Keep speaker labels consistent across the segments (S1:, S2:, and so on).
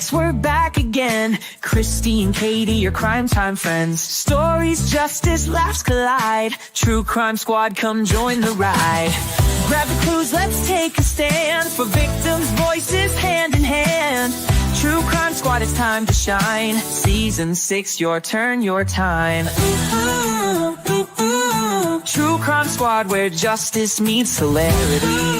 S1: Yes, we're back again. Kristi and Katie, your crime time friends. Stories, justice, laughs collide. True Crime Squad, come join the ride. Grab the clues, let's take a stand. For victims' voices, hand in hand. True Crime Squad, it's time to shine. Season 6, your turn, your time. True Crime Squad, where justice meets hilarity.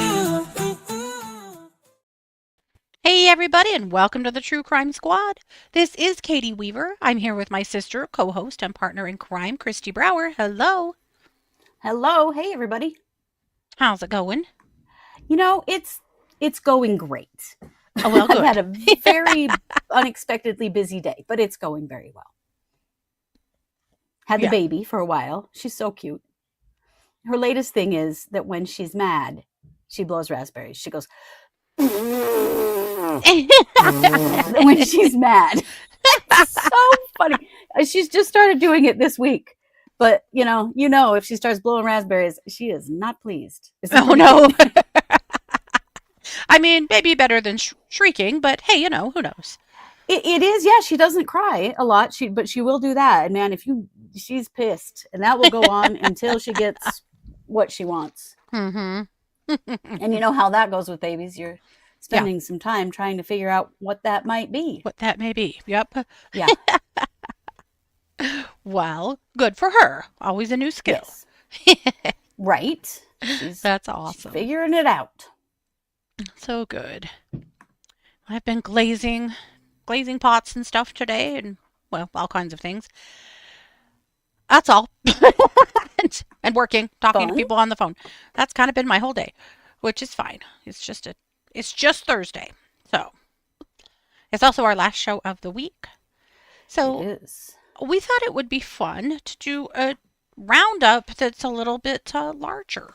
S2: Hey everybody, and welcome to the True Crime Squad. This is Katie Weaver. I'm here with my sister, co-host, and partner in crime, Kristi Brower. Hello.
S3: Hello. Hey everybody.
S2: How's it going?
S3: You know, it's going great.
S2: Oh, well, good.
S3: I've had a very unexpectedly busy day, but it's going very well. Had the baby for a while. She's so cute. Her latest thing is that when she's mad, she blows raspberries. She goes when she's mad. It's so funny. She's just started doing it this week. But, you know, if she starts blowing raspberries, she is not pleased.
S2: Oh, no. I mean, maybe better than shrieking, but hey, who knows?
S3: It is, yeah. She doesn't cry a lot, but she will do that. And man, she's pissed. And that will go on until she gets what she wants.
S2: Mm-hmm.
S3: And you know how that goes with babies. You're spending some time trying to figure out what that might be.
S2: What that may be. Yep.
S3: Yeah.
S2: Well, good for her. Always a new skill.
S3: Yes. Right.
S2: That's awesome.
S3: She's figuring it out.
S2: So good. I've been glazing pots and stuff today, and well, all kinds of things. That's all. and working, talking to people on the phone. That's kind of been my whole day, which is fine. It's just Thursday. So it's also our last show of the week. So
S3: it is.
S2: We thought it would be fun to do a roundup that's a little bit larger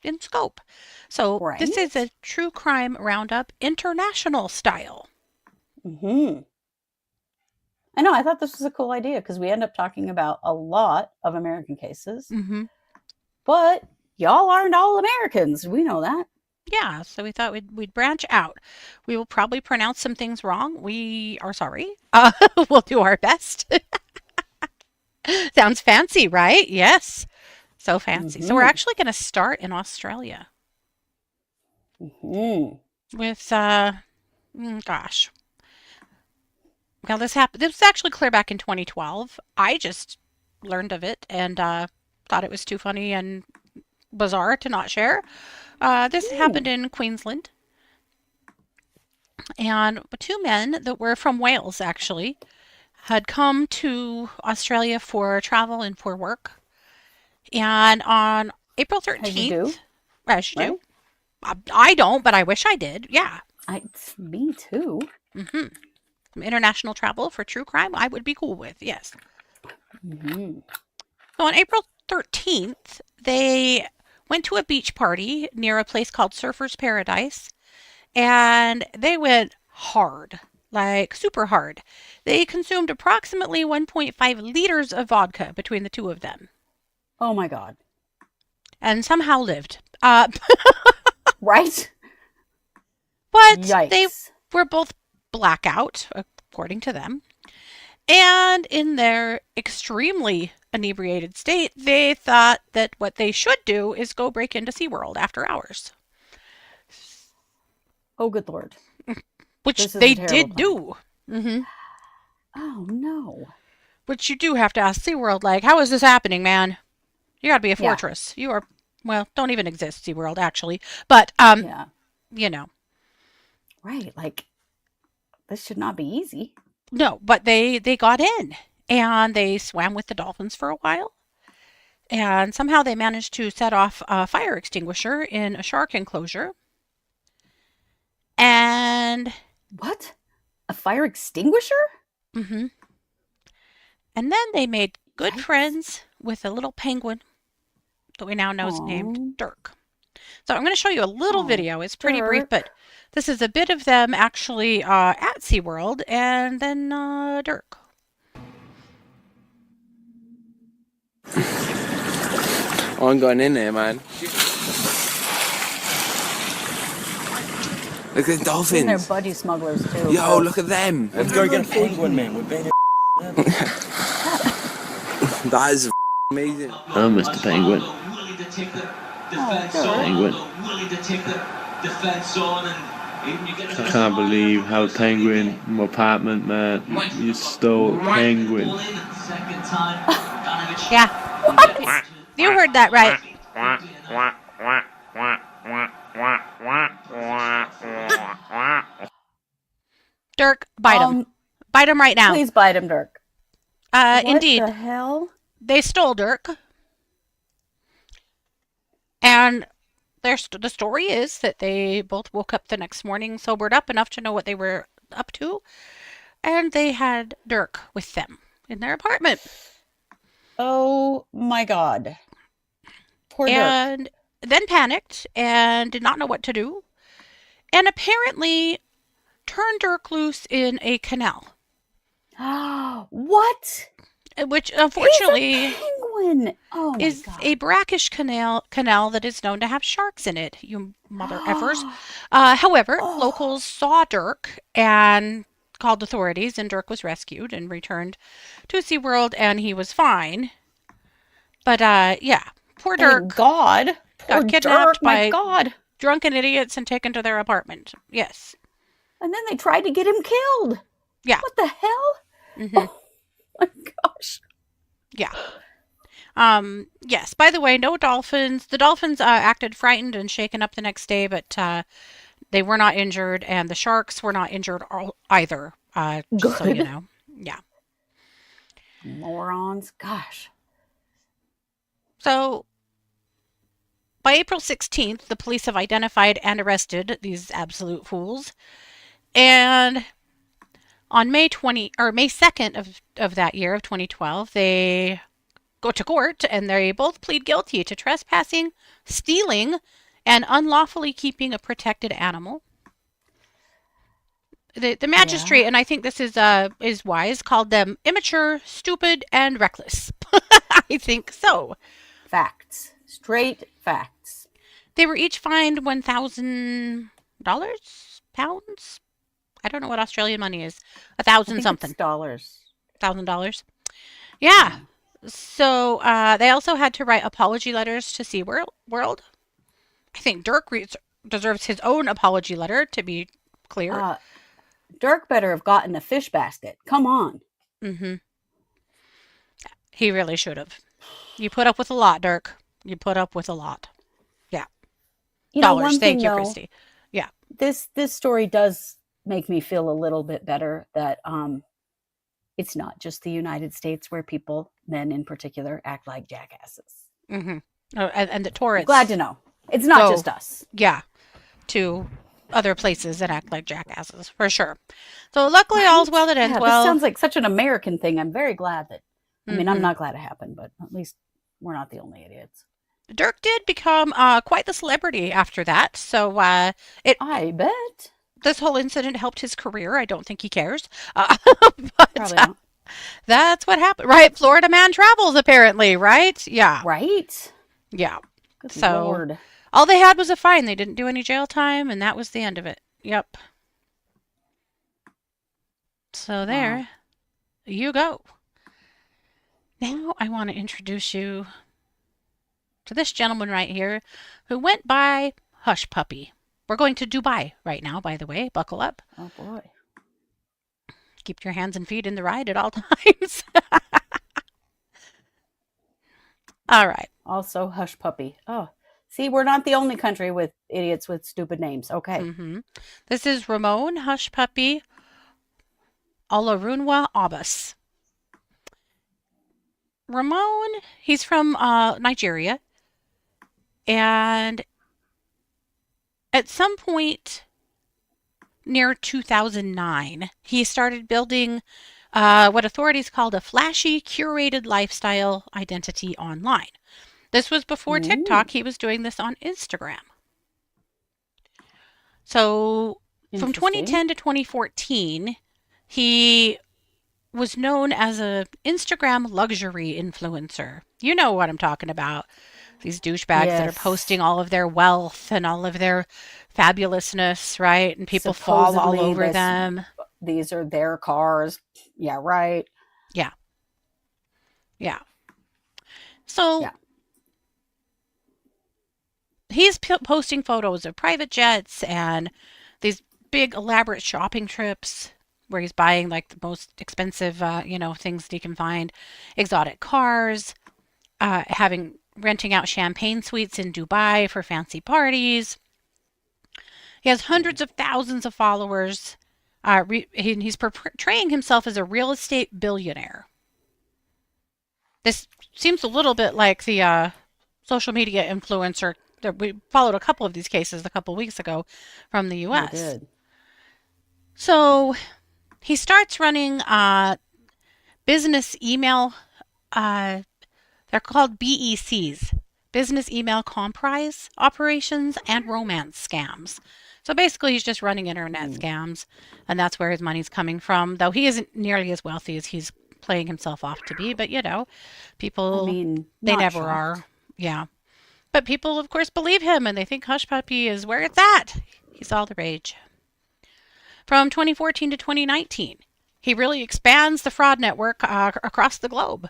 S2: in scope. So This is a true crime roundup international style.
S3: Mm-hmm. I know. I thought this was a cool idea because we end up talking about a lot of American cases.
S2: Mm-hmm.
S3: But y'all aren't all Americans. We know that.
S2: Yeah, so we thought we'd branch out. We will probably pronounce some things wrong. We are sorry. We'll do our best. Sounds fancy, right? Yes. So fancy. Mm-hmm. So we're actually going to start in Australia.
S3: Mm-hmm.
S2: With, gosh. Well, this was actually clear back in 2012. I just learned of it and thought it was too funny and bizarre to not share. This happened in Queensland. And two men that were from Wales, actually, had come to Australia for travel and for work. And on April 13th, as you do. I don't, but I wish I did. Yeah.
S3: Me too.
S2: Mm-hmm. Some international travel for true crime, I would be cool with. Yes.
S3: Mm-hmm.
S2: So on April 13th, they went to a beach party near a place called Surfer's Paradise, and they went hard, like super hard. They consumed approximately 1.5 liters of vodka between the two of them.
S3: Oh my God.
S2: And somehow lived.
S3: Right?
S2: But
S3: Yikes.
S2: They were both blackout, according to them. And in their extremely inebriated state, they thought that what they should do is go break into SeaWorld after hours.
S3: Oh, good Lord.
S2: Which they did do. Mm-hmm.
S3: Oh, no.
S2: Which you do have to ask SeaWorld, like, how is this happening, man? You gotta be a fortress. You are, well, don't even exist, SeaWorld, actually. But, you know.
S3: Right, like, this should not be easy.
S2: No, but they got in. And they swam with the dolphins for a while. And somehow they managed to set off a fire extinguisher in a shark enclosure. And...
S3: What? A fire extinguisher?
S2: Mm-hmm. And then they made good friends with a little penguin that we now know is named Dirk. So I'm going to show you a little video. It's pretty brief, but this is a bit of them actually at SeaWorld, and then Dirk.
S4: I'm going in there, man. Look at the
S3: And they're
S4: dolphins.
S3: budgie smugglers too.
S4: Yo, look at them.
S5: Let's go get a penguin, man. We're being
S4: That is amazing.
S5: Oh, Mr. Penguin. Penguin. I can't believe how penguin in my apartment, man. You stole a penguin.
S2: Yeah. You heard that right. Dirk, bite him. Bite him right now.
S3: Please bite him, Dirk.
S2: Indeed.
S3: What the hell?
S2: They stole Dirk. And the story is that they both woke up the next morning sobered up enough to know what they were up to. And they had Dirk with them in their apartment.
S3: Oh my God. Poor Dirk.
S2: And then panicked and did not know what to do. And apparently turned Dirk loose in a canal.
S3: What?
S2: Which unfortunately
S3: He's a penguin. Oh my
S2: is
S3: God.
S2: a brackish canal that is known to have sharks in it, you mother effers. However, locals saw Dirk and called authorities, and Dirk was rescued and returned to SeaWorld, and he was fine. But yeah, poor Dirk
S3: Thank God. Poor
S2: got kidnapped
S3: Dirk,
S2: by
S3: my God.
S2: drunken idiots and taken to their apartment. Yes.
S3: And then they tried to get him killed.
S2: Yeah.
S3: What the hell?
S2: Mm-hmm.
S3: Oh my gosh.
S2: Yeah. Yes. By the way, no dolphins. The dolphins acted frightened and shaken up the next day, but they were not injured, and the sharks were not injured either. Just so you know. Yeah.
S3: Morons. Gosh.
S2: So, by April 16th, the police have identified and arrested these absolute fools, and on May 2nd of that year of 2012, they go to court and they both plead guilty to trespassing, stealing, and unlawfully keeping a protected animal. The magistrate, and I think this is wise, called them immature, stupid, and reckless. I think so.
S3: Facts. Straight facts.
S2: They were each fined $1,000, pounds. I don't know what Australian money is. 1,000 something.
S3: Dollars.
S2: $1,000. Yeah. So they also had to write apology letters to SeaWorld. I think Dirk deserves his own apology letter, to be clear.
S3: Dirk better have gotten a fish basket. Come on.
S2: Mm-hmm. He really should have. You put up with a lot, Dirk. You put up with a lot. Yeah. Dollars. Thank you, Kristi. Yeah.
S3: This story does make me feel a little bit better that it's not just the United States where men in particular, act like jackasses.
S2: Mm-hmm. Oh, and the tourists.
S3: Glad to know. It's not just us.
S2: Yeah. To other places that act like jackasses, for sure. So luckily all's well that ends well.
S3: This sounds like such an American thing. I'm very glad that, I mean, I'm
S2: Mhm.
S3: not glad it happened, but at least we're not the only idiots.
S2: Dirk did become quite the celebrity after that. So
S3: I bet.
S2: this whole incident helped his career. I don't think he cares.
S3: Probably
S2: But
S3: not.
S2: that's what happened. Right? Florida man travels, apparently, right? Yeah.
S3: Right?
S2: Yeah.
S3: Good
S2: So
S3: Lord.
S2: all they had was a fine. They didn't do any jail time, and that was the end of it. Yep. So there you go. Now I want to introduce you to this gentleman right here who went by Hushpuppi. We're going to Dubai right now, by the way. Buckle up.
S3: Oh, boy.
S2: Keep your hands and feet in the ride at all times. All right.
S3: Also, Hushpuppi. Oh, see, we're not the only country with idiots with stupid names. Okay.
S2: Mm-hmm. This is Ramon Hushpuppi Olorunwa Abbas. Ramon, he's from Nigeria. And at some point near 2009, he started building what authorities called a flashy, curated lifestyle identity online. This was before TikTok. He was doing this on Instagram. So from 2010 to 2014, he was known as an Instagram luxury influencer. You know what I'm talking about. These douchebags that are
S3: Yes.
S2: posting all of their wealth and all of their fabulousness, right? And people fall all
S3: Supposedly
S2: over them.
S3: These are their cars. Yeah, right.
S2: Yeah. Yeah. So
S3: Yeah.
S2: he's posting photos of private jets and these big elaborate shopping trips where he's buying like the most expensive, things that he can find, exotic cars, renting out champagne suites in Dubai for fancy parties. He has hundreds of thousands of followers. He's portraying himself as a real estate billionaire. This seems a little bit like the social media influencer that we followed a couple of these cases a couple weeks ago from the
S3: I
S2: U.S.
S3: did.
S2: So he starts running business email. They're called BECs, business email comprise operations and romance scams. So basically, he's just running internet scams, and that's where his money's coming from. Though he isn't nearly as wealthy as he's playing himself off to be, but people,
S3: I mean,
S2: they
S3: not
S2: never
S3: shocked.
S2: are. Yeah. But people, of course, believe him, and they think Hushpuppi is where it's at. He's all the rage. From 2014 to 2019, he really expands the fraud network across the globe.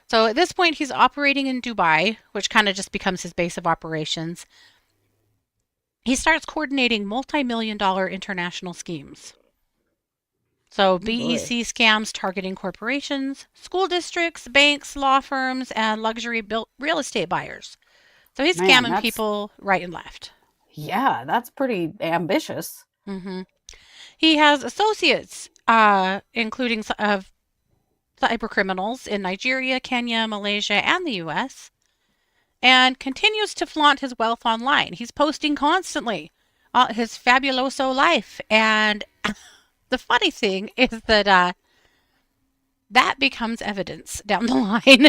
S2: So at this point, he's operating in Dubai, which kind of just becomes his base of operations. He starts coordinating multi-million-dollar international schemes. So BEC scams targeting corporations, school districts, banks, law firms, and luxury real estate buyers. So he's scamming people right and left.
S3: Yeah, that's pretty ambitious.
S2: Mm-hmm. He has associates, including of cyber criminals in Nigeria, Kenya, Malaysia, and the U.S., and continues to flaunt his wealth online. He's posting constantly his fabuloso life. And the funny thing is that that becomes evidence down the line.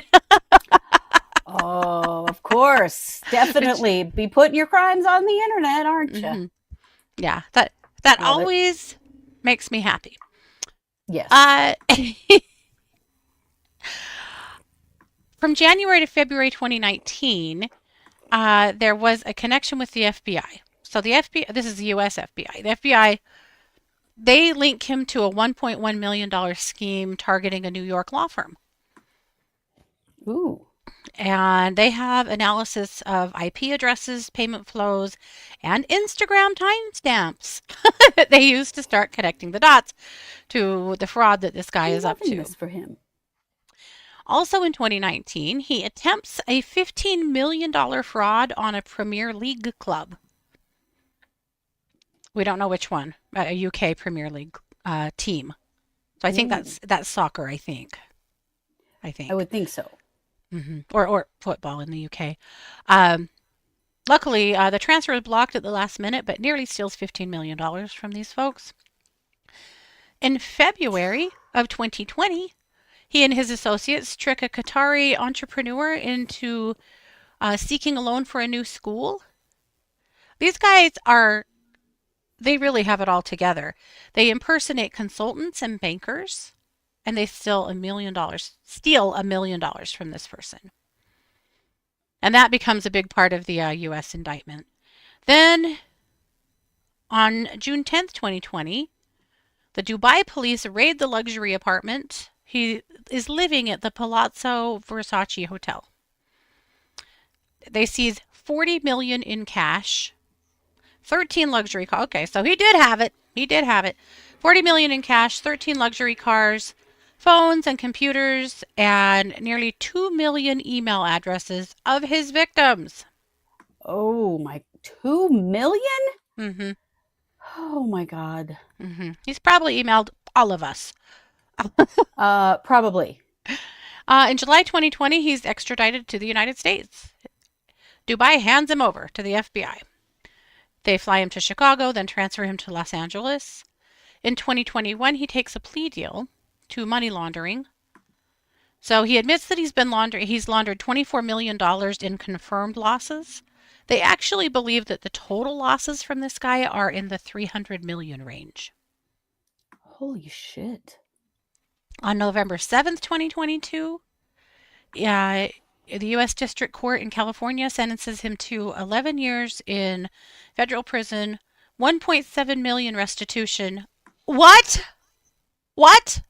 S3: Oh, of course. Definitely be putting your crimes on the internet, aren't you?
S2: Mm-hmm. Yeah, that always makes me happy.
S3: Yes.
S2: From January to February 2019, there was a connection with the FBI. So the FBI, this is the U.S. FBI. The FBI, they link him to a $1.1 million scheme targeting a New York law firm.
S3: Ooh.
S2: And they have analysis of IP addresses, payment flows, and Instagram timestamps that they use to start connecting the dots to the fraud that this guy is up to.
S3: This for him.
S2: Also in 2019, he attempts a $15 million fraud on a Premier League club. We don't know which one, a UK Premier League team. So I think that's soccer, I think.
S3: I would think so.
S2: Mm-hmm. Or football in the UK. Luckily, the transfer was blocked at the last minute, but nearly steals $15 million from these folks. In February of 2020, he and his associates trick a Qatari entrepreneur into seeking a loan for a new school. These guys they really have it all together. They impersonate consultants and bankers, and they steal $1 million from this person. And that becomes a big part of the U.S. indictment. Then, on June 10th, 2020, the Dubai police raid the luxury apartment. He is living at the Palazzo Versace Hotel. They seize $40 million in cash, 13 luxury cars. Okay, so he did have it. $40 million in cash, 13 luxury cars, phones and computers, and nearly 2 million email addresses of his victims.
S3: Oh my, 2 million?
S2: Mm-hmm.
S3: Oh my God.
S2: Mm-hmm. He's probably emailed all of us.
S3: Probably.
S2: In July 2020, he's extradited to the United States. Dubai hands him over to the FBI. They fly him to Chicago, then transfer him to Los Angeles. In 2021, he takes a plea deal to money laundering. So he admits that he's laundered $24 million in confirmed losses. They actually believe that the total losses from this guy are in the 300 million range.
S3: Holy shit.
S2: On November 7th, 2022, The U.S. District Court in California sentences him to 11 years in federal prison, 1.7 million restitution. What? What?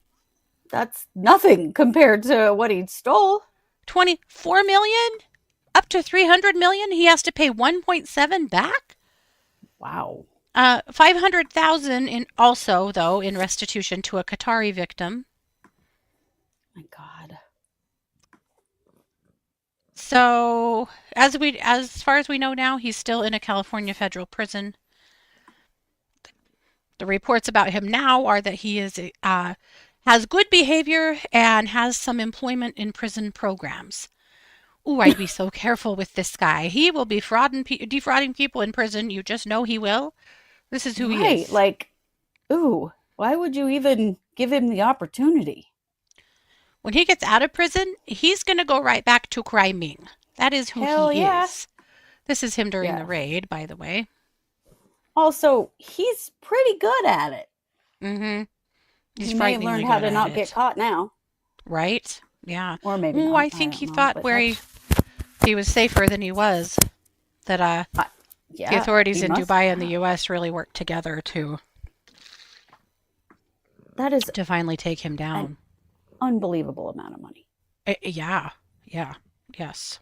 S3: That's nothing compared to what he stole.
S2: 24 million? Up to 300 million? He has to pay 1.7 back?
S3: Wow.
S2: 500,000 in also though in restitution to a Qatari victim.
S3: My God.
S2: So, as far as we know now, he's still in a California federal prison. The reports about him now are that he is has good behavior and has some employment in prison programs. Ooh, I'd be so careful with this guy. He will be defrauding people in prison. You just know he will. This is who he is.
S3: Like, ooh, why would you even give him the opportunity?
S2: When he gets out of prison, he's going to go right back to criming. That is who
S3: Hell
S2: he
S3: yeah.
S2: is. This is him during
S3: Yeah.
S2: the raid, by the way.
S3: Also, he's pretty good at it.
S2: Mm-hmm. He's
S3: He may have
S2: frighteningly
S3: learned how
S2: good
S3: to
S2: at
S3: not
S2: it.
S3: get caught now.
S2: Right? Yeah.
S3: Or maybe
S2: Ooh,
S3: not.
S2: I think he
S3: don't know,
S2: thought
S3: but
S2: where he was safer than he was. That
S3: yeah,
S2: the authorities
S3: he
S2: in
S3: must
S2: Dubai and the
S3: have.
S2: U.S. really worked together to
S3: That is
S2: finally take him down.
S3: an unbelievable amount of money.
S2: Yeah. Yes.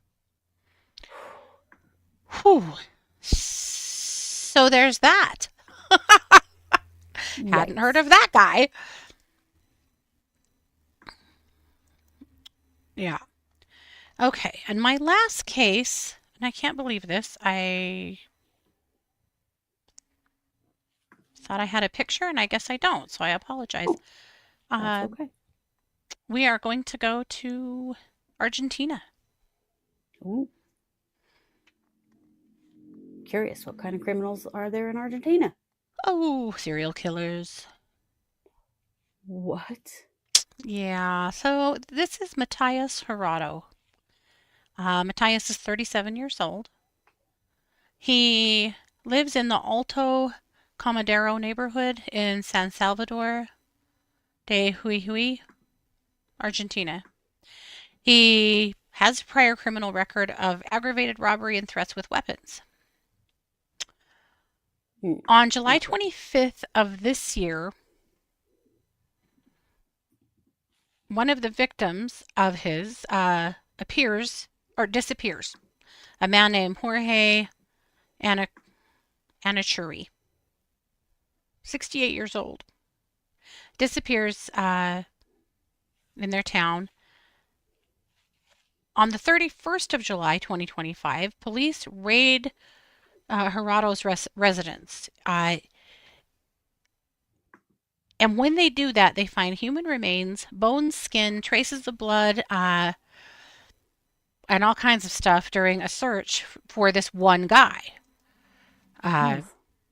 S2: Whew. So there's that. Hadn't heard of that guy. Yeah. Okay, and my last case, and I can't believe this, I thought I had a picture, and I guess I don't, so I apologize.
S3: That's okay.
S2: We are going to go to Argentina.
S3: Ooh. Curious, what kind of criminals are there in Argentina?
S2: Oh, serial killers.
S3: What?
S2: Yeah, so this is Matthias Gerardo. Matthias is 37 years old. He lives in the Alto Comadero neighborhood in San Salvador de Jujuy, Argentina. He has a prior criminal record of aggravated robbery and threats with weapons. On July 25th of this year, one of the victims of his disappears. A man named Jorge Anachuri, 68 years old, disappears in their town. On the 31st of July, 2025, police raid Gerardo's residence. And when they do that, they find human remains, bones, skin, traces of blood, and all kinds of stuff during a search for this one guy.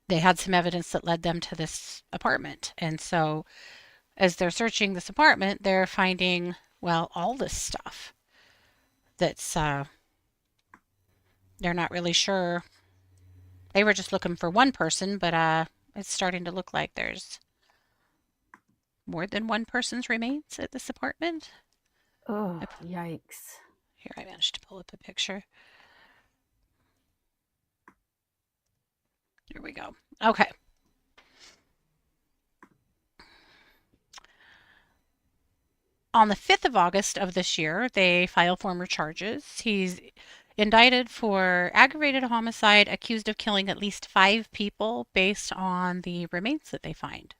S2: They had some evidence that led them to this apartment. And so as they're searching this apartment, they're finding, well, all this stuff that's, they're not really sure. They were just looking for one person, but it's starting to look like there's more than one person's remains at this apartment.
S3: Oh, yikes.
S2: Here, I managed to pull up a picture. Here we go. Okay. On the 5th of August of this year, they file former charges. He's indicted for aggravated homicide, accused of killing at least 5 people based on the remains that they find.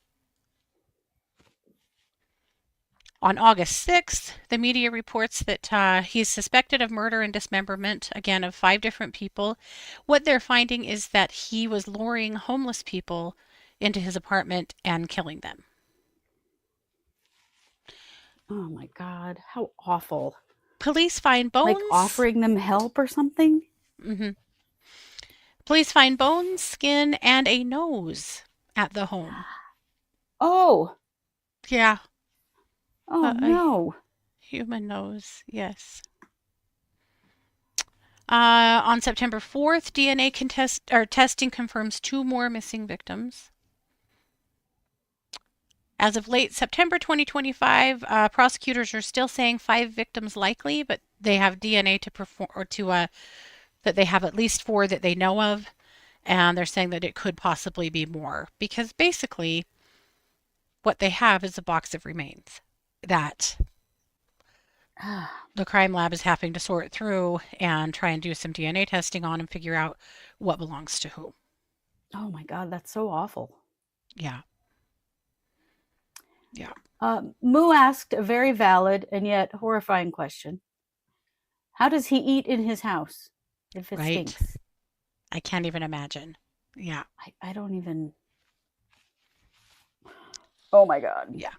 S2: On August 6th, the media reports that he's suspected of murder and dismemberment, again, of 5 different people. What they're finding is that he was luring homeless people into his apartment and killing them.
S3: Oh my God, how awful.
S2: Police find bones.
S3: Like offering them help or something?
S2: Mm-hmm. Police find bones, skin, and a nose at the home.
S3: Oh.
S2: Yeah.
S3: Oh no.
S2: Human nose, yes. On September 4th, DNA testing confirms 2 more missing victims. As of late September 2025, prosecutors are still saying 5 victims likely, but they have DNA to perform or to that they have at least 4 that they know of, and they're saying that it could possibly be more because basically what they have is a box of remains that the crime lab is having to sort through and try and do some DNA testing on and figure out what belongs to who.
S3: Oh my God, that's so awful.
S2: Yeah. Yeah.
S3: Moo asked a very valid and yet horrifying question. How does he eat in his house if it
S2: Right.
S3: stinks?
S2: I can't even imagine. Yeah.
S3: I don't even. Oh my God.
S2: Yeah.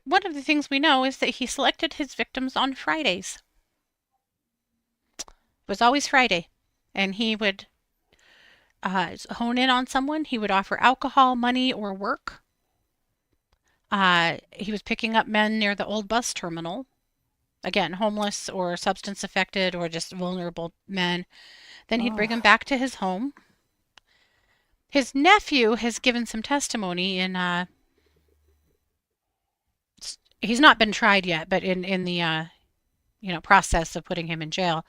S2: One of the things we know is that he selected his victims on Fridays. It was always Friday. And he would hone in on someone. He would offer alcohol, money, or work. He was picking up men near the old bus terminal. Again, homeless or substance affected or just vulnerable men. Then he'd bring them back to his home. His nephew has given some testimony in he's not been tried yet, but in the process of putting him in jail.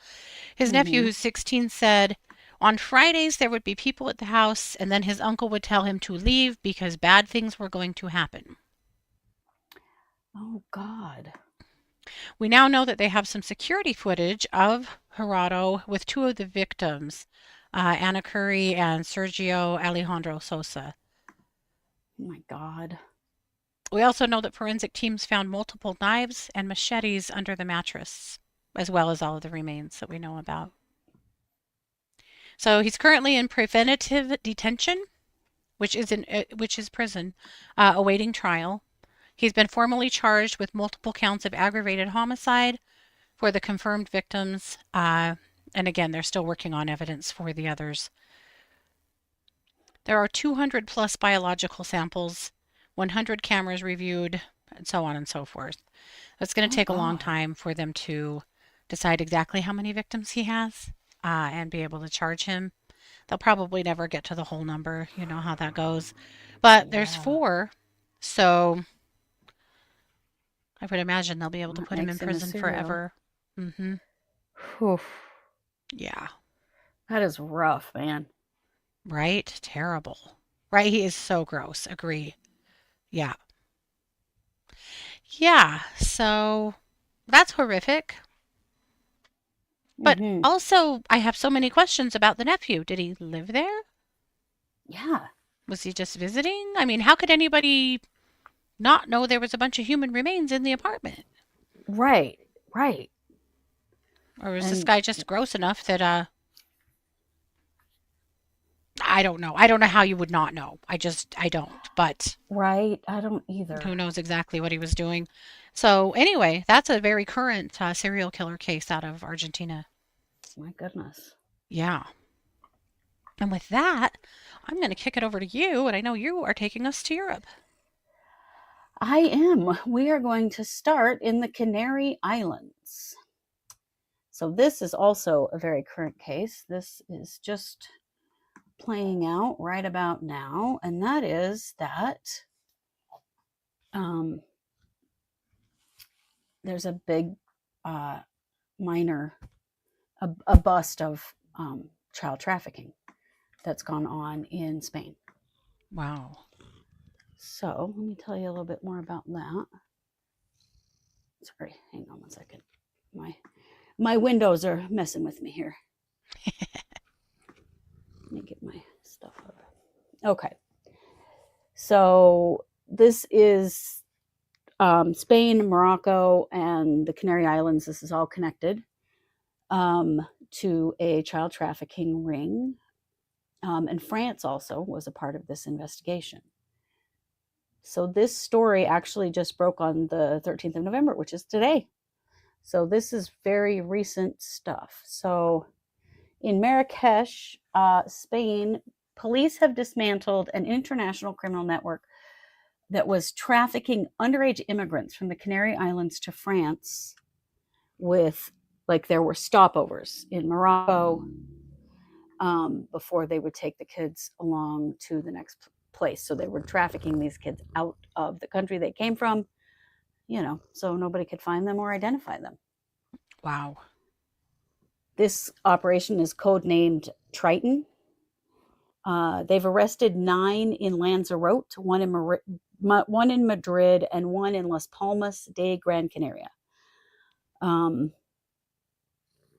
S2: His nephew, who's 16, said on Fridays there would be people at the house, and then his uncle would tell him to leave because bad things were going to happen.
S3: Oh God.
S2: We now know that they have some security footage of Gerardo with 2 of the victims, Anna Curry and Sergio Alejandro Sosa.
S3: Oh my God.
S2: We also know that forensic teams found multiple knives and machetes under the mattress, as well as all of the remains that we know about. So he's currently in preventative detention, which is prison, awaiting trial. He's been formally charged with multiple counts of aggravated homicide for the confirmed victims. And again, they're still working on evidence for the others. There are 200 plus biological samples, 100 cameras reviewed, and so on and so forth. It's going to take a long time for them to decide exactly how many victims he has and be able to charge him. They'll probably never get to the whole number. You know how that goes. But there's 4, so I would imagine they'll be able to put him in prison forever. Mm-hmm. Yeah.
S3: That is rough, man.
S2: Right? Terrible. Right? He is so gross. Agree. Yeah. Yeah. So that's horrific. But also, I have so many questions about the nephew. Did he live there?
S3: Yeah.
S2: Was he just visiting? I mean, how could anybody not know there was a bunch of human remains in the apartment?
S3: Right.
S2: Or was this guy just gross enough that I don't know. I don't know how you would not know. I don't. But
S3: right, I don't either.
S2: Who knows exactly what he was doing. So anyway, that's a very current serial killer case out of Argentina.
S3: My goodness.
S2: Yeah. And with that, I'm going to kick it over to you, and I know you are taking us to Europe.
S3: I am. We are going to start in the Canary Islands. So this is also a very current case. This is just playing out right about now, and that is that there's a big a bust of child trafficking that's gone on in Spain.
S2: Wow.
S3: So let me tell you a little bit more about that. Sorry, hang on one second. My windows are messing with me here. Let me get my stuff up. Okay. So this is Spain, Morocco, and the Canary Islands. This is all connected to a child trafficking ring. And France also was a part of this investigation. So this story actually just broke on the 13th of November, which is today. So this is very recent stuff. So in Marrakesh, Spain, police have dismantled an international criminal network that was trafficking underage immigrants from the Canary Islands to France with, there were stopovers in Morocco before they would take the kids along to the next place. So they were trafficking these kids out of the country they came from, so nobody could find them or identify them.
S2: Wow.
S3: This operation is codenamed Triton. They've arrested 9 in Lanzarote, one in Madrid, and one in Las Palmas de Gran Canaria.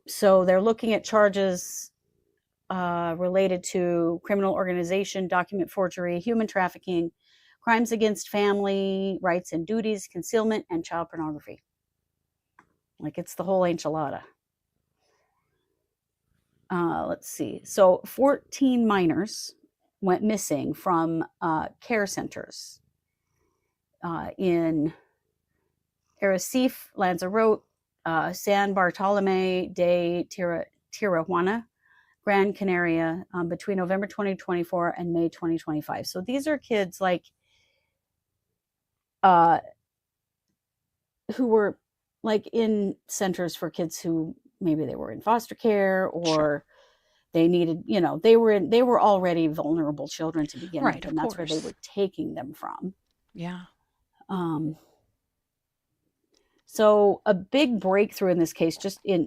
S3: So they're looking at charges related to criminal organization, document forgery, human trafficking, crimes against family rights and duties, concealment, and child pornography. Like, it's the whole enchilada. Let's see. So 14 minors went missing from care centers in Arrecife, Lanzarote, San Bartolomé de Tijuana, Gran Canaria, between November 2024 and May 2025. So these are kids like who were like in centers for kids who maybe they were in foster care, or
S2: Sure.
S3: they needed, they were already vulnerable children to begin
S2: Right,
S3: with,
S2: of
S3: and that's where they
S2: course.
S3: were taking them from.
S2: Yeah.
S3: So a big breakthrough in this case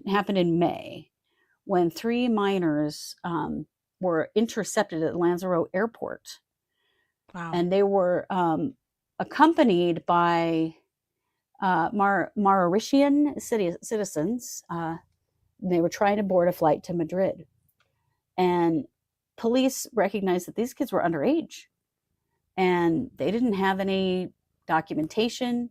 S3: happened in May, when 3 minors were intercepted at Lanzarote Airport.
S2: Wow.
S3: And they were accompanied by Mauritian citizens. They were trying to board a flight to Madrid. And police recognized that these kids were underage. And they didn't have any documentation.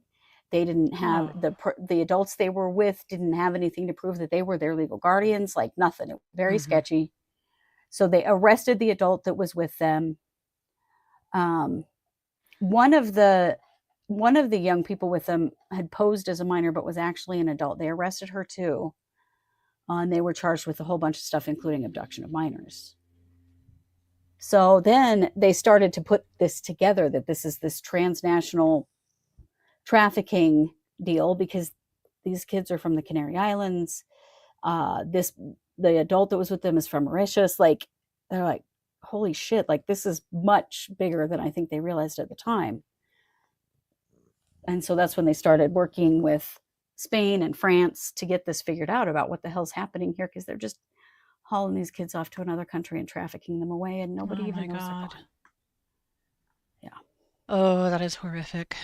S3: They didn't have the adults they were with didn't have anything to prove that they were their legal guardians, like nothing. It was very sketchy. So they arrested the adult that was with them. One of the young people with them had posed as a minor, but was actually an adult. They arrested her too. And they were charged with a whole bunch of stuff, including abduction of minors. So then they started to put this together, that this is this transnational trafficking deal, because these kids are from the Canary Islands. The adult that was with them is from Mauritius. Like, they're like, holy shit, like, this is much bigger than I think they realized at the time. And so that's when they started working with Spain and France to get this figured out about what the hell's happening here, because they're just hauling these kids off to another country and trafficking them away, and nobody even knows they're gone. Yeah.
S2: Oh, that is horrific.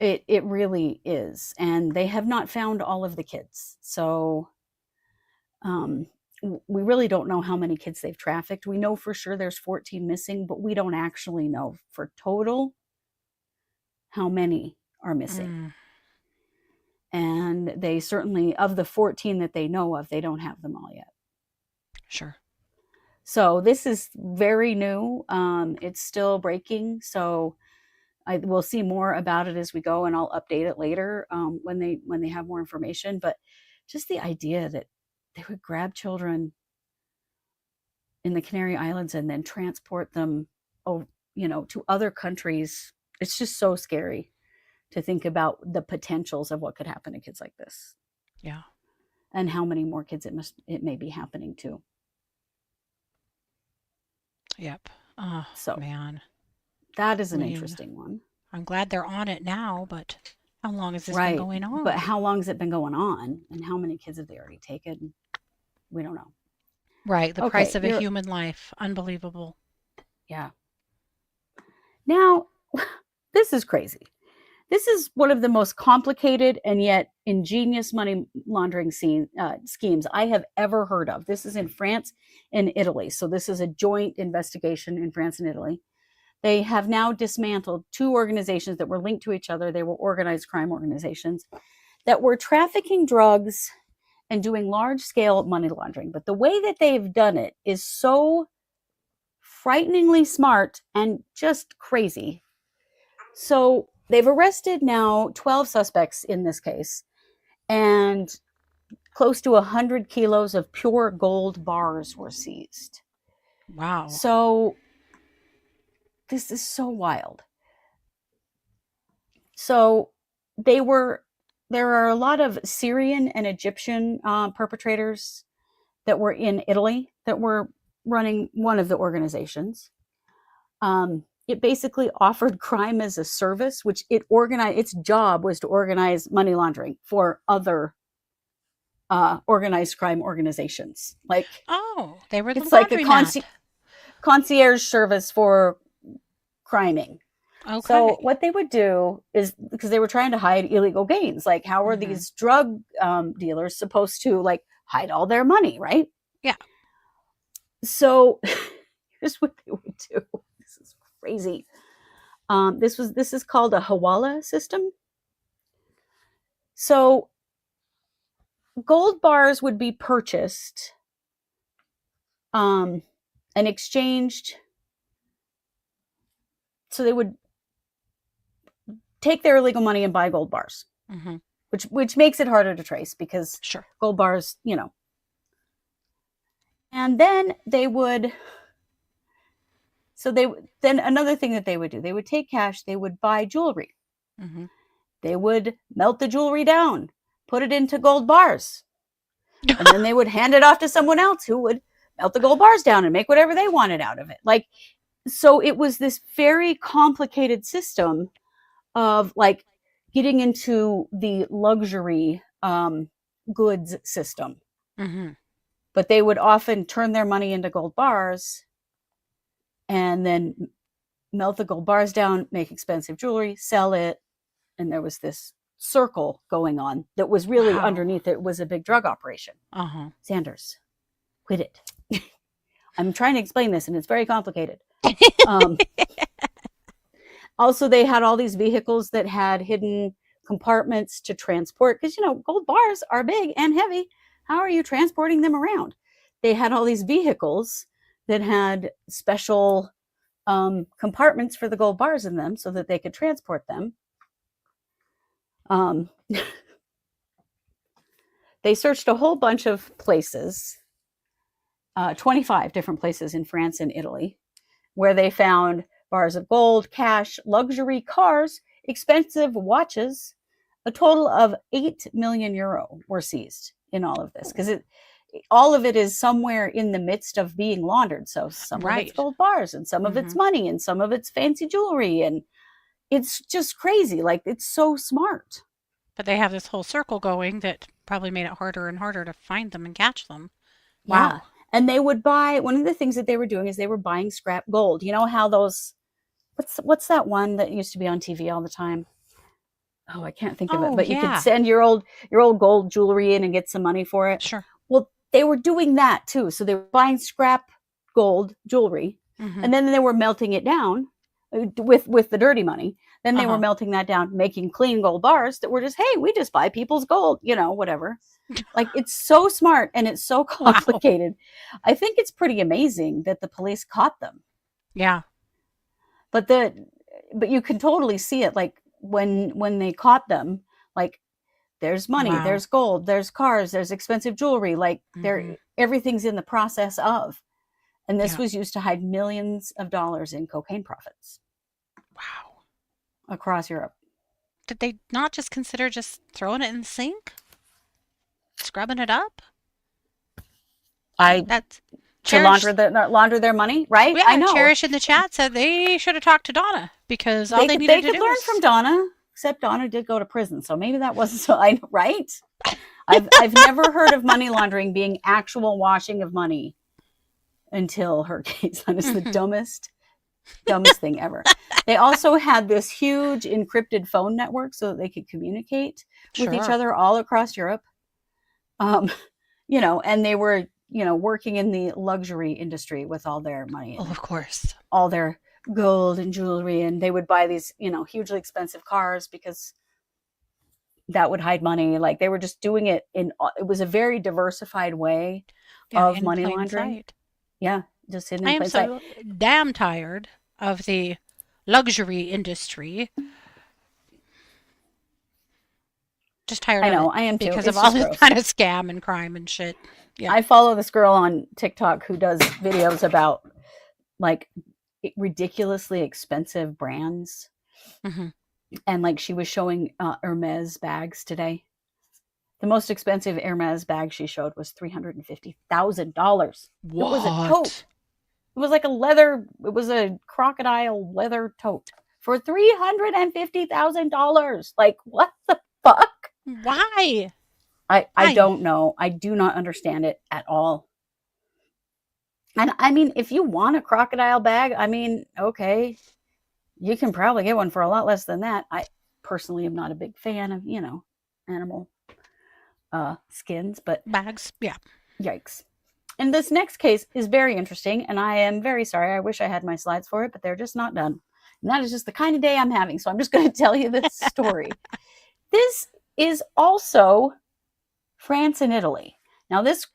S3: It really is. And they have not found all of the kids. So we really don't know how many kids they've trafficked. We know for sure there's 14 missing, but we don't actually know for total how many are missing. And they certainly, of the 14 that they know of, they don't have them all yet.
S2: Sure. So
S3: this is very new. It's still breaking. So I will see more about it as we go, and I'll update it later when they have more information. But just the idea that they would grab children in the Canary Islands and then transport them, to other countries. It's just so scary to think about the potentials of what could happen to kids like this.
S2: Yeah.
S3: And how many more kids it may be happening to.
S2: Yep. Oh,
S3: so
S2: man.
S3: That is an interesting one.
S2: I'm glad they're on it now, but how long has this been going on?
S3: But how long has it been going on? And how many kids have they already taken? We don't know.
S2: Right. The price of a human life. Unbelievable.
S3: Yeah. Now, this is crazy. This is one of the most complicated and yet ingenious money laundering schemes I have ever heard of. This is in France and Italy. So this is a joint investigation in France and Italy. They have now dismantled 2 organizations that were linked to each other. They were organized crime organizations that were trafficking drugs and doing large-scale money laundering. But the way that they've done it is so frighteningly smart and just crazy. So they've arrested now 12 suspects in this case, and close to 100 kilos of pure gold bars were seized.
S2: Wow.
S3: So this is so wild. So there are a lot of Syrian and Egyptian perpetrators that were in Italy that were running one of the organizations. It basically offered crime as a service, which its job was to organize money laundering for other organized crime organizations. Like,
S2: Oh, they were the
S3: it's like a
S2: laundromat.
S3: concierge service for criming.
S2: Okay.
S3: So what they would do is, because they were trying to hide illegal gains, like how are these drug dealers supposed to like hide all their money, right?
S2: Yeah.
S3: So here's what they would do. This is crazy. This is called a hawala system. So gold bars would be purchased and exchanged. So they would take their illegal money and buy gold bars, which makes it harder to trace because
S2: Sure.
S3: gold bars, you know. And then they would, then another thing that they would do, they would take cash, they would buy jewelry. They would melt the jewelry down, put it into gold bars. And then they would hand it off to someone else who would melt the gold bars down and make whatever they wanted out of it. Like, so it was this very complicated system of like getting into the luxury goods system. But they would often turn their money into gold bars and then melt the gold bars down, make expensive jewelry, sell it. And there was this circle going on that was really underneath it was a big drug operation. Sanders, quit it. I'm trying to explain this and it's very complicated. Also, they had all these vehicles that had hidden compartments to transport because, you know, gold bars are big and heavy. How are you transporting them around? They had all these vehicles that had special compartments for the gold bars in them so that they could transport them. They searched a whole bunch of places, 25 different places in France and Italy, where they found bars of gold, cash, luxury cars, expensive watches. A total of 8 million euro were seized in all of this because all of it is somewhere in the midst of being laundered. So some of it's gold bars and some of it's money and some of it's fancy jewelry. And it's just crazy. Like, it's so smart.
S2: But they have this whole circle going that probably made it harder and harder to find them and catch them.
S3: Yeah.
S2: Wow.
S3: And they would buy, one of the things that they were doing is they were buying scrap gold. You know how those, what's that one that used to be on TV all the time? Oh, I can't think of it. But you could send your old gold jewelry in and get some money for it.
S2: Sure.
S3: Well, they were doing that too. So they were buying scrap gold jewelry and then they were melting it down with the dirty money. Then they were melting that down, making clean gold bars that were just, hey, we just buy people's gold, you know, whatever. Like, it's so smart and it's so complicated. Wow. I think it's pretty amazing that the police caught them.
S2: Yeah.
S3: But you can totally see it. Like, when they caught them, like, there's money, there's gold, there's cars, there's expensive jewelry, like everything's in the process of. And this was used to hide millions of dollars in cocaine profits.
S2: Wow.
S3: Across Europe.
S2: Did they not just consider just throwing it in the sink? Scrubbing it up?
S3: To launder their money, right?
S2: Yeah,
S3: I know.
S2: Cherish in the chat said they should have talked to Donna because all they needed to do
S3: could learn from Donna, except Donna did go to prison, so maybe that wasn't so. Right? I've never heard of money laundering being actual washing of money until her case. That is the dumbest thing ever. They also had this huge encrypted phone network so that they could communicate with each other all across Europe. You know, and they were, you know, working in the luxury industry with all their money.
S2: Oh, of course. All
S3: their gold and jewelry. And they would buy these, you know, hugely expensive cars because that would hide money. Like, they were just doing it it was a very diversified way of money laundering. Sight. Yeah. Just hidden in plain sight. I am
S2: so damn tired of the luxury industry. Just tired of it.
S3: I know, I am too.
S2: Because of all this kind of scam and crime and shit. Yeah.
S3: I follow this girl on TikTok who does videos about like ridiculously expensive brands. And like, she was showing Hermes bags today. The most expensive Hermes bag she showed was $350,000. It was a tote. It was like it was a crocodile leather tote for $350,000. Like, what the fuck?
S2: Why?
S3: I don't know. I do not understand it at all. And I mean, if you want a crocodile bag, I mean, okay, you can probably get one for a lot less than that. I personally am not a big fan of, animal skins, but
S2: Bags. Yeah.
S3: yikes. And this next case is very interesting, and I am very sorry. I wish I had my slides for it, but they're just not done. And that is just the kind of day I'm having. So I'm just going to tell you this story. This is also France and Italy. Now, this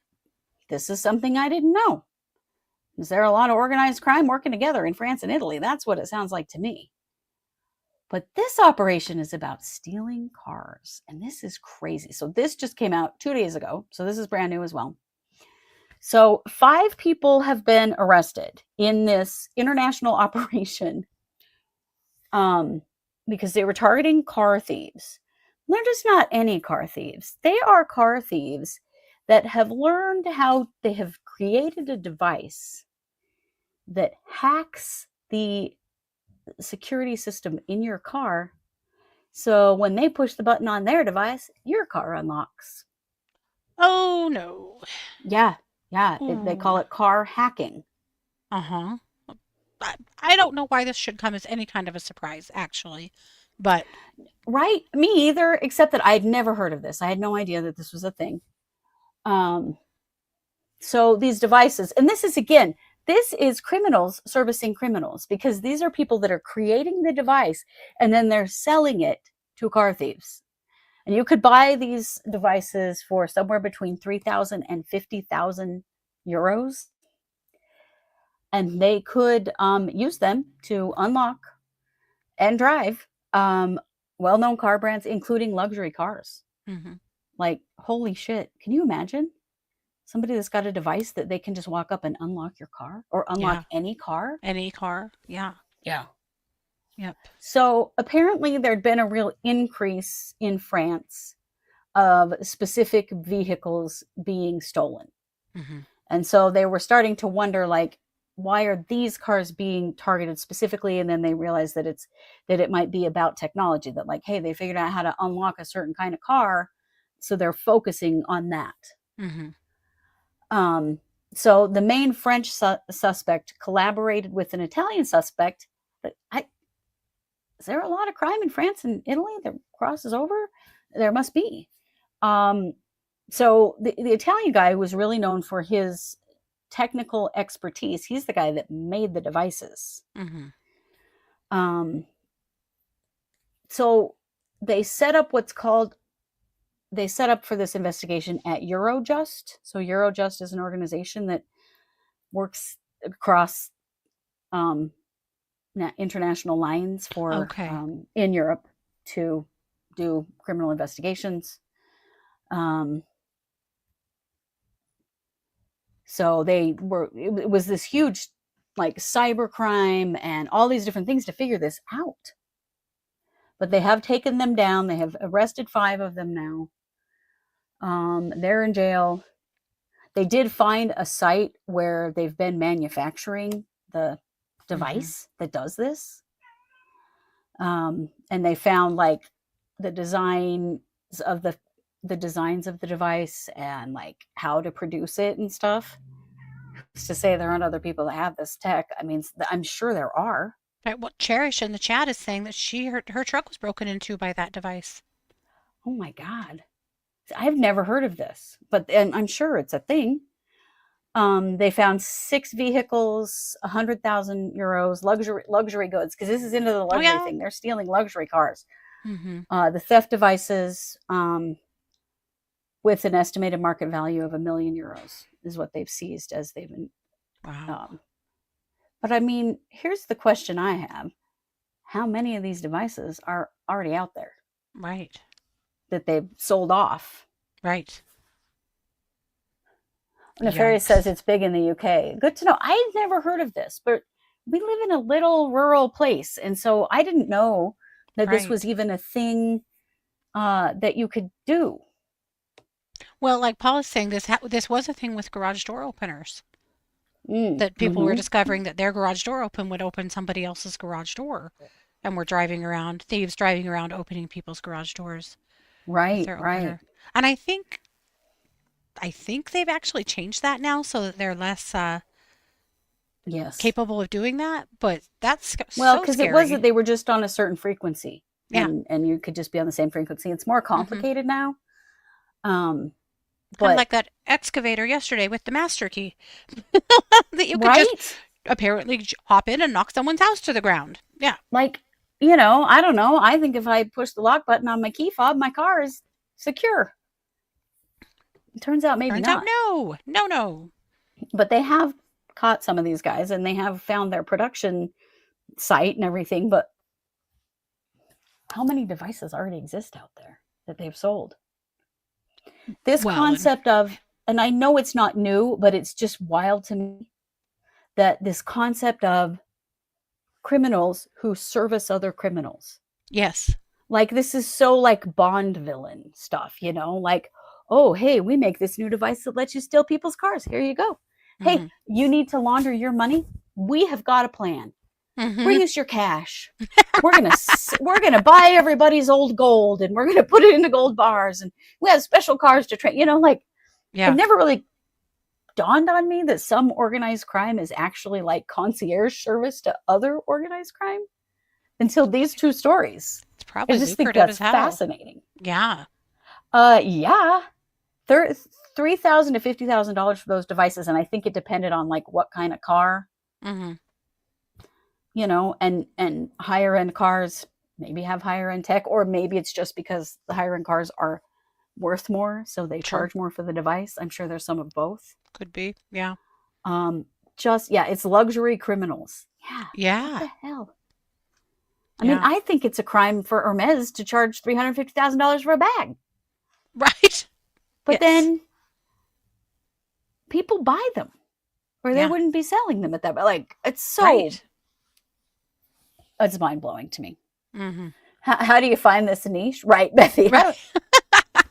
S3: is something I didn't know. Is there a lot of organized crime working together in France and Italy? That's what it sounds like to me. But this operation is about stealing cars, and this is crazy. So this just came out 2 days ago. So this is brand new as well. So 5 people have been arrested in this international operation because they were targeting car thieves. They're just not any car thieves. They are car thieves that have learned how they have created a device that hacks the security system in your car. So when they push the button on their device, your car unlocks.
S2: Oh, no.
S3: Yeah. They call it car hacking.
S2: Uh-huh. I don't know why this should come as any kind of a surprise, actually. But
S3: Right? Me either, except that I'd never heard of this. I had no idea that this was a thing. So these devices, and this is criminals servicing criminals, because these are people that are creating the device and then they're selling it to car thieves. And you could buy these devices for somewhere between 3,000 and 50,000 euros. And they could use them to unlock and drive well-known car brands, including luxury cars.
S2: mm-hmm.
S3: Like, holy shit. Can you imagine somebody that's got a device that they can just walk up and unlock your car or unlock any car?
S2: Any car. Yeah.
S3: Yeah.
S2: Yep.
S3: So apparently there'd been a real increase in France of specific vehicles being stolen.
S2: Mm-hmm.
S3: And so they were starting to wonder, like, why are these cars being targeted specifically? And then they realized that it might be about technology, that like, hey, they figured out how to unlock a certain kind of car. So they're focusing on that.
S2: Mm-hmm.
S3: So the main French suspect collaborated with an Italian suspect. But is there a lot of crime in France and Italy that crosses over? There must be. So the Italian guy was really known for his technical expertise. He's the guy that made the devices.
S2: Mm-hmm.
S3: So they set up for this investigation at Eurojust. So Eurojust is an organization that works across international lines for in Europe to do criminal investigations. So it was this huge like cybercrime and all these different things to figure this out. But they have taken them down. They have arrested 5 of them now. They're in jail. They did find a site where they've been manufacturing the device that does this. And they found like the designs of the device and like how to produce it and stuff. To say there aren't other people that have this tech, I mean, I'm sure there are.
S2: Right. Well, Cherish in the chat is saying that her truck was broken into by that device.
S3: Oh my God. I've never heard of this, but I'm sure it's a thing. They found 6 vehicles, 100,000 euros, luxury goods, because this is into the luxury thing. They're stealing luxury cars.
S2: Mm-hmm.
S3: The theft devices with an estimated market value of €1 million is what they've seized as they've been.
S2: Wow.
S3: But I mean, here's the question I have. How many of these devices are already out there?
S2: Right.
S3: That they've sold off.
S2: Right.
S3: Nefarious says it's big in the UK. Good to know. I've never heard of this, but we live in a little rural place. And so I didn't know that this was even a thing that you could do.
S2: Well, like Paul is saying, this was a thing with garage door openers. That people were discovering that their garage door would open somebody else's garage door. And were thieves driving around opening people's garage doors.
S3: Right.
S2: And I think they've actually changed that now so that they're less
S3: Yes.
S2: capable of doing that. But that's
S3: Well,
S2: so
S3: because
S2: scary.
S3: it was that they were just on a certain frequency.
S2: Yeah.
S3: And you could just be on the same frequency. It's more complicated now.
S2: Kind
S3: But
S2: of like that excavator yesterday with the master key that you could
S3: right?
S2: just apparently hop in and knock someone's house to the ground. Yeah.
S3: Like, you know, I don't know. I think if I push the lock button on my key fob, my car is secure. It turns out maybe
S2: Turns
S3: not.
S2: out no.
S3: But they have caught some of these guys and they have found their production site and everything. But how many devices already exist out there that they've sold? This
S2: Well,
S3: concept of, and I know it's not new, but it's just wild to me that this concept of criminals who service other criminals.
S2: Yes.
S3: Like, this is so like Bond villain stuff, you know, like, oh, hey, we make this new device that lets you steal people's cars. Here you go. Hey, you need to launder your money. We have got a plan. Bring us your cash. We're gonna buy everybody's old gold and we're gonna put it into gold bars and we have special cars to train. You know, like,
S2: Yeah.
S3: it never really dawned on me that some organized crime is actually like concierge service to other organized crime until these two stories.
S2: It's probably
S3: I just think
S2: lucrative
S3: that's
S2: as hell.
S3: fascinating.
S2: Yeah.
S3: Yeah. $3,000 to $50,000 for those devices, and I think it depended on like what kind of car. You know, and higher end cars maybe have higher end tech, or maybe it's just because the higher end cars are worth more, so they charge more for the device. I'm sure there's some of both.
S2: Could be. Yeah.
S3: It's luxury criminals.
S2: Yeah.
S3: What the hell? I mean, I think it's a crime for Hermes to charge $350,000 for a bag.
S2: Right.
S3: But then people buy them, or they
S2: Yeah.
S3: wouldn't be selling them at that. Like, it's so,
S2: Right.
S3: it's mind blowing to me. How do you find this niche? Right, Bethy.
S2: Right.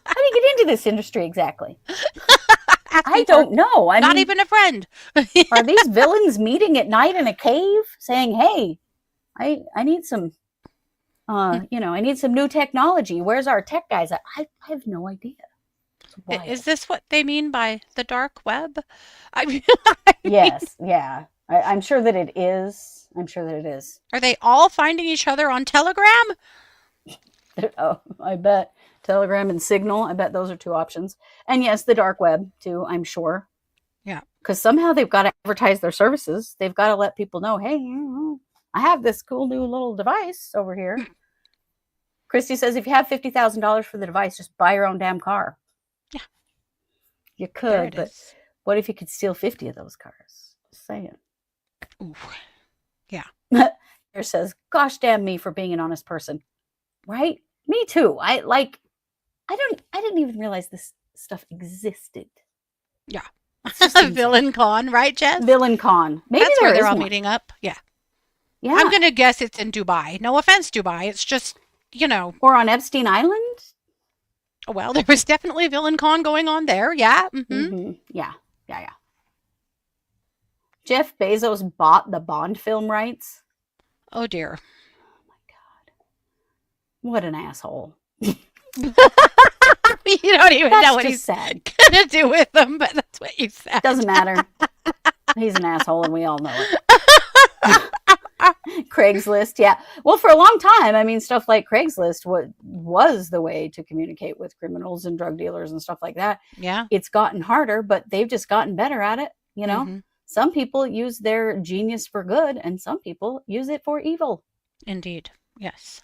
S3: How do you get into this industry exactly? I don't know. I
S2: Not
S3: mean,
S2: even a friend.
S3: are these villains meeting at night in a cave saying, hey, I need some, you know, I need some new technology. Where's our tech guys? I have no idea.
S2: Is this what they mean by the dark web? I mean,
S3: Yes. Yeah. I'm sure that it is. I'm sure that it is.
S2: Are they all finding each other on Telegram?
S3: Oh, I bet. Telegram and Signal. I bet those are two options. And yes, the dark web too, I'm sure.
S2: Yeah.
S3: Because somehow they've got to advertise their services. They've got to let people know, hey, I have this cool new little device over here. Kristi says, if you have $50,000 for the device, just buy your own damn car.
S2: Yeah.
S3: You
S2: There
S3: could,
S2: it
S3: but
S2: is.
S3: what if you could steal 50 of those cars? Just saying.
S2: Ooh. Yeah.
S3: Here says, gosh damn me for being an honest person. Right? Me too. I didn't even realize this stuff existed.
S2: Yeah.
S3: It's just insane.
S2: Villain con, right, Jess?
S3: Villain con. Maybe
S2: That's
S3: there
S2: where they're
S3: is
S2: all
S3: one.
S2: meeting up. Yeah.
S3: Yeah.
S2: I'm going to guess it's in Dubai. No offense, Dubai. It's just, you know,
S3: Or on Epstein Island.
S2: well, there was definitely a villain con going on there. Yeah.
S3: Yeah. Jeff Bezos bought the Bond film rights.
S2: Oh, dear.
S3: What an asshole.
S2: You don't even
S3: That's
S2: know what
S3: just
S2: he's
S3: sad.
S2: going to do with them, but that's what you said.
S3: Doesn't matter. He's an asshole and we all know it. Craigslist, yeah. Well, for a long time, I mean, stuff like Craigslist was the way to communicate with criminals and drug dealers and stuff like that.
S2: Yeah.
S3: It's gotten harder, but they've just gotten better at it, you know? Some people use their genius for good and some people use it for evil.
S2: Indeed. Yes.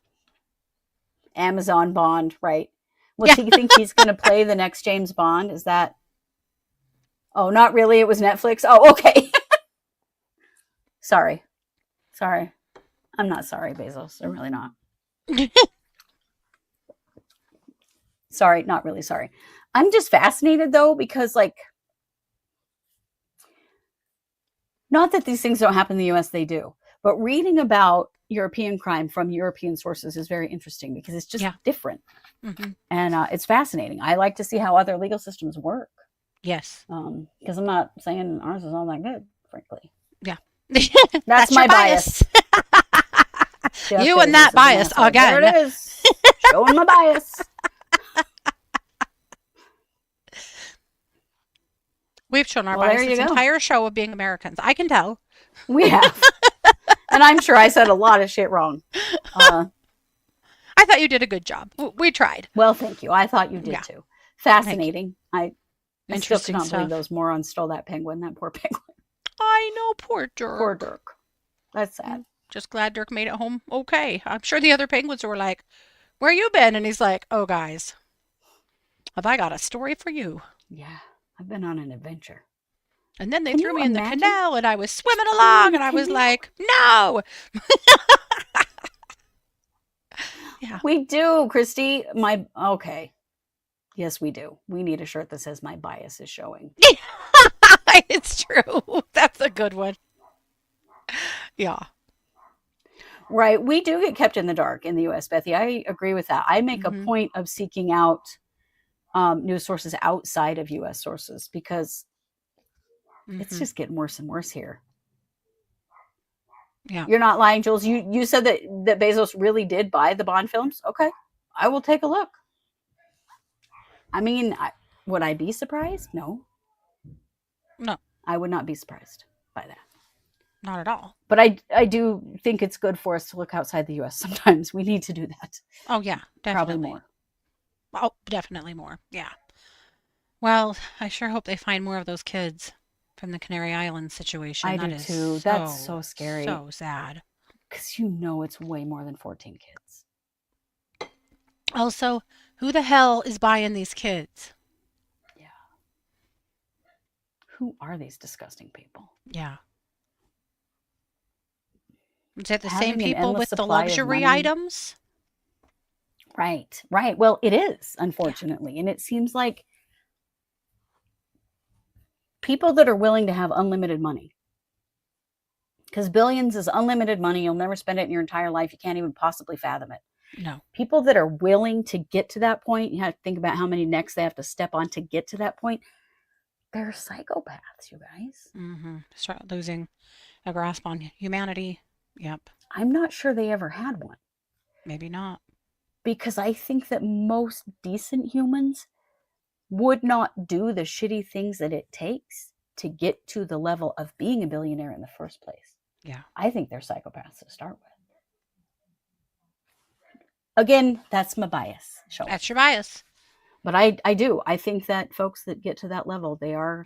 S3: Amazon Bond, right? What's he think he's going to play the next James Bond? Is that... Oh, not really. It was Netflix. Oh, okay. Sorry. I'm not sorry, Bezos. I'm really not. Sorry, not really sorry. I'm just fascinated, though, because, like, not that these things don't happen in the U.S., they do. But reading about European crime from European sources is very interesting because it's just different. And it's fascinating. I like to see how other legal systems work.
S2: Yes.
S3: Because I'm not saying ours is all that good, frankly.
S2: Yeah.
S3: That's my bias.
S2: You and that bias again.
S3: There it is. Showing my bias.
S2: We've shown our
S3: Well, there
S2: bias
S3: you
S2: this
S3: go.
S2: entire show of being Americans. I can tell.
S3: We have. And I'm sure I said a lot of shit wrong.
S2: I thought you did a good job. We tried.
S3: Well, thank you. I thought you did
S2: Yeah.
S3: too. Fascinating. I still
S2: Interesting
S3: cannot believe
S2: stuff.
S3: those morons stole that penguin. That poor penguin.
S2: I know, poor Dirk.
S3: Poor Dirk. That's sad.
S2: Just glad Dirk made it home okay. I'm sure the other penguins were like, "Where you been?" And he's like, "Oh, guys, have I got a story for you?"
S3: Yeah. I've been on an adventure.
S2: And then they
S3: Can
S2: threw
S3: you
S2: me in the
S3: imagine?
S2: canal, and I was swimming along, and I was
S3: canal?
S2: like, "No." Yeah.
S3: We do, Kristi. Okay. Yes, we do. We need a shirt that says my bias is showing.
S2: It's true. That's a good one. Yeah.
S3: Right. We do get kept in the dark in the U.S., Bethy. I agree with that. I make a point of seeking out news sources outside of U.S. sources because it's just getting worse and worse here.
S2: Yeah.
S3: You're not lying, Jules. You said that Bezos really did buy the Bond films. Okay. I will take a look. I mean, would I be surprised? No.
S2: No,
S3: I would not be surprised by that.
S2: not at all.
S3: But I do think it's good for us to look outside the U.S. sometimes. We need to do that.
S2: Oh, yeah, definitely.
S3: Probably more.
S2: Oh, definitely more. Yeah. Well, I sure hope they find more of those kids from the Canary Islands situation.
S3: I
S2: That
S3: do
S2: is
S3: too. That's so scary.
S2: So sad.
S3: Because you know it's way more than 14 kids.
S2: Also, who the hell is buying these kids?
S3: Yeah. Who are these disgusting people?
S2: Yeah. Is it the
S3: Having
S2: same
S3: an
S2: people
S3: endless
S2: with the
S3: supply of
S2: luxury
S3: money.
S2: items?
S3: Right. Well, it is, unfortunately. And it seems like people that are willing to have unlimited money. Because billions is unlimited money. You'll never spend it in your entire life. You can't even possibly fathom it.
S2: No.
S3: People that are willing to get to that point, you have to think about how many necks they have to step on to get to that point. They're psychopaths, you guys.
S2: Start losing a grasp on humanity. Yep.
S3: I'm not sure they ever had one.
S2: Maybe not.
S3: Because I think that most decent humans would not do the shitty things that it takes to get to the level of being a billionaire in the first place.
S2: Yeah.
S3: I think they're psychopaths to start with. Again, that's my bias.
S2: That's your bias.
S3: But I do. I think that folks that get to that level, they are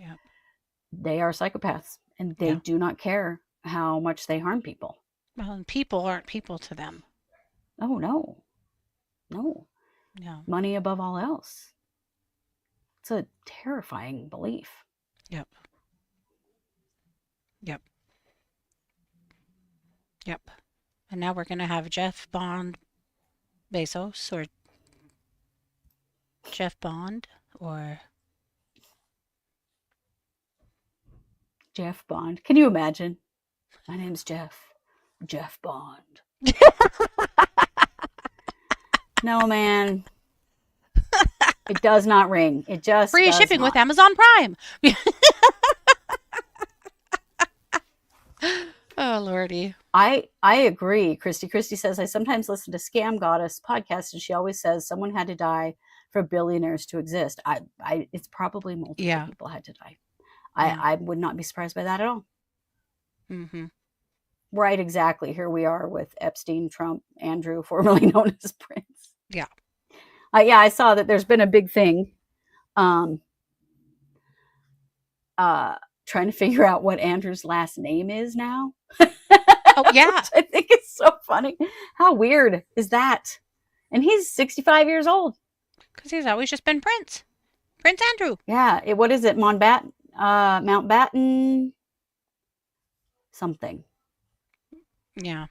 S3: psychopaths, and they do not care how much they harm people.
S2: Well, and people aren't people to them.
S3: Oh, no. No. Money above all else. It's a terrifying belief.
S2: Yep. And now we're going to have Jeff Bezos, or Jeff Bond, or
S3: Jeff Bond. Can you imagine? My name's Jeff Bond. No, man. It does not ring. It just
S2: free
S3: does
S2: shipping
S3: not.
S2: with Amazon Prime. Oh, Lordy.
S3: I agree, Kristi. Kristi says, I sometimes listen to Scam Goddess podcast, and she always says someone had to die for billionaires to exist. It's probably multiple people had to die. I would not be surprised by that at all. Right, exactly. Here we are with Epstein, Trump, Andrew, formerly known as Prince.
S2: Yeah.
S3: I saw that there's been a big thing trying to figure out what Andrew's last name is now.
S2: Oh, yeah.
S3: I think it's so funny. How weird is that? And he's 65 years old.
S2: Because he's always just been Prince. Prince Andrew.
S3: Yeah. What is it? Mountbatten something.
S2: Yeah.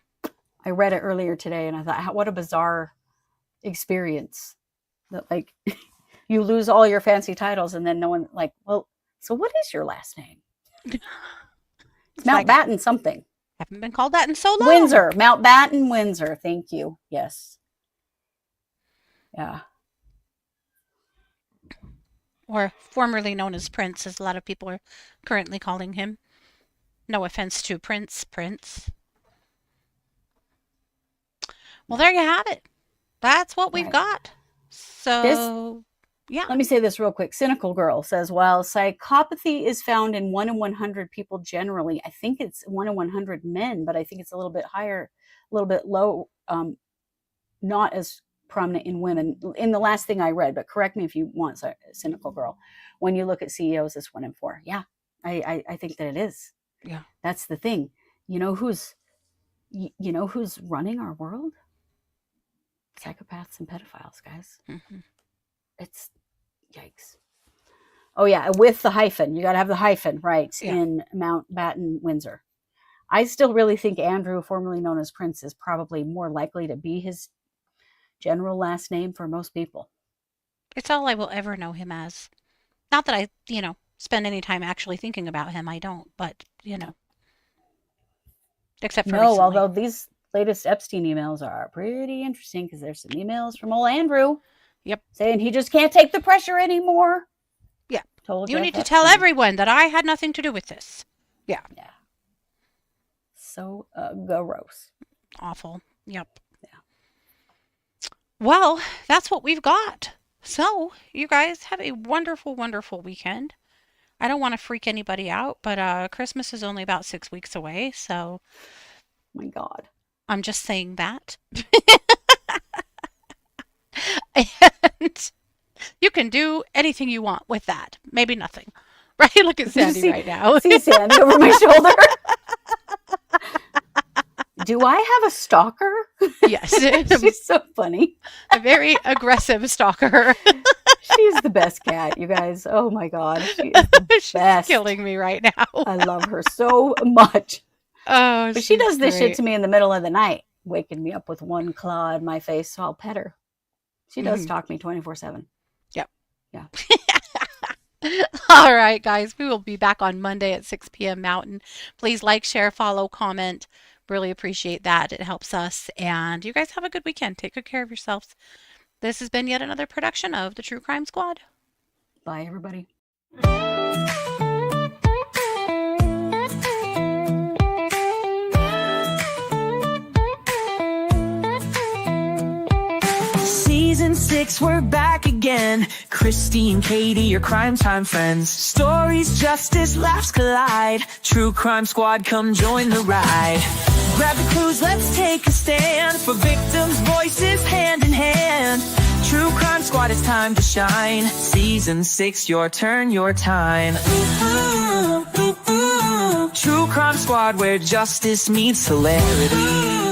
S3: I read it earlier today and I thought, what a bizarre experience. That, like, you lose all your fancy titles and then no one, like, well, so what is your last name? It's Mountbatten something.
S2: Haven't been called that in so long.
S3: Windsor. Mountbatten Windsor. Thank you. Yes. Yeah.
S2: Or formerly known as Prince, as a lot of people are currently calling him. No offense to Prince. Well, there you have it. That's what we've got. So Yeah.
S3: Let me say this real quick. Cynical Girl says, while psychopathy is found in 1 in 100 people generally, I think it's 1 in 100 men, but I think it's a little bit higher, a little bit low, not as prominent in women. In the last thing I read, but correct me if you want, Cynical Girl. When you look at CEOs, it's 1 in 4. Yeah, I think that it is.
S2: Yeah.
S3: That's the thing. You know who's running our world? Psychopaths and pedophiles, guys.
S2: Mm-hmm.
S3: It's yikes. Oh yeah, with the hyphen. You got to have the hyphen, right,
S2: Yeah.
S3: in Mountbatten, Windsor. I still really think Andrew, formerly known as Prince, is probably more likely to be his general last name for most people.
S2: It's all I will ever know him as. Not that I, spend any time actually thinking about him. I don't, but, except for
S3: No,
S2: recently.
S3: although these latest Epstein emails are pretty interesting because there's some emails from old Andrew.
S2: Yep.
S3: Saying he just can't take the pressure anymore.
S2: Yeah.
S3: Told
S2: You
S3: Jeff
S2: need to tell
S3: Epstein.
S2: everyone that I had nothing to do with this. Yeah.
S3: Yeah. So gross.
S2: Awful. Yep.
S3: Yeah.
S2: Well, that's what we've got. So, you guys have a wonderful, wonderful weekend. I don't want to freak anybody out, but Christmas is only about 6 weeks away, so
S3: My God.
S2: I'm just saying that. And you can do anything you want with that. Maybe nothing. Right? Look at Sandy right now.
S3: See Sandy over my shoulder. Do I have a stalker?
S2: Yes.
S3: She's so funny.
S2: A very aggressive stalker.
S3: She's the best cat, you guys. Oh my God. She is the
S2: She's
S3: best.
S2: killing me right now.
S3: I love her so much.
S2: Oh,
S3: But she
S2: she's
S3: does this
S2: great.
S3: shit to me in the middle of the night, waking me up with one claw in my face, so I'll pet her. She does talk me 24/7.
S2: Yep.
S3: Yeah.
S2: All right, guys. We will be back on Monday at 6 p.m. Mountain. Please like, share, follow, comment. Really appreciate that. It helps us. And you guys have a good weekend. Take good care of yourselves. This has been yet another production of the True Crime Squad.
S3: Bye, everybody.
S1: Season 6, we're back again. Kristi and Katie, your crime time friends. Stories, justice, laughs collide. True Crime Squad, come join the ride. Grab the clues, let's take a stand. For victims' voices, hand in hand. True Crime Squad, it's time to shine. Season 6, your turn, your time. True Crime Squad, where justice meets hilarity.